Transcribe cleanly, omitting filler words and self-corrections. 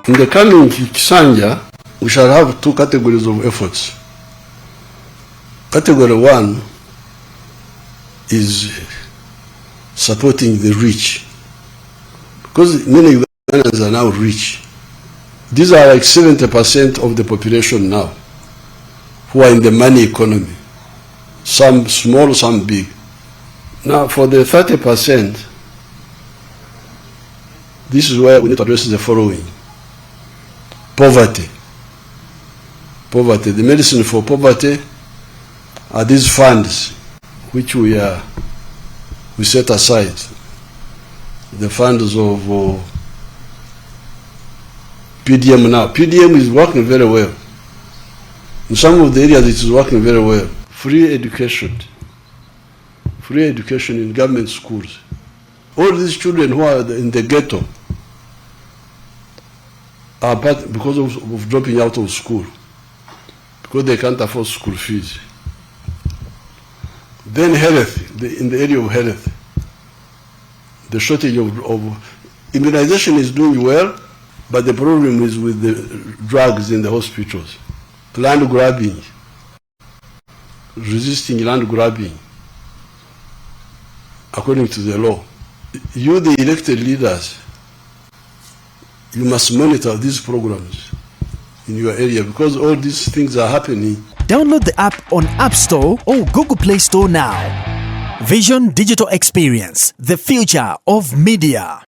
In the coming kisanja, we shall have two categories of efforts. Category one is supporting the rich, because many Ugandans are now rich. These are like 70% of the population now who are in the money economy, some small, some big. Now for the 30%, this is where we need to address the following. Poverty. Poverty. The medicine for poverty are these funds which we set aside. The funds of PDM now. PDM is working very well. In some of the areas it is working very well. Free education. Free education in government schools. All these children who are in the ghetto are bad because of dropping out of school, because they can't afford school fees. Then health, in the area of health, the shortage of immunization is doing well, but the problem is with the drugs in the hospitals. Land grabbing, resisting land grabbing, according to the law. You, the elected leaders, you must monitor these programs in your area, because all these things are happening. Download the app on App Store or Google Play Store now. Vision Digital Experience, the future of media.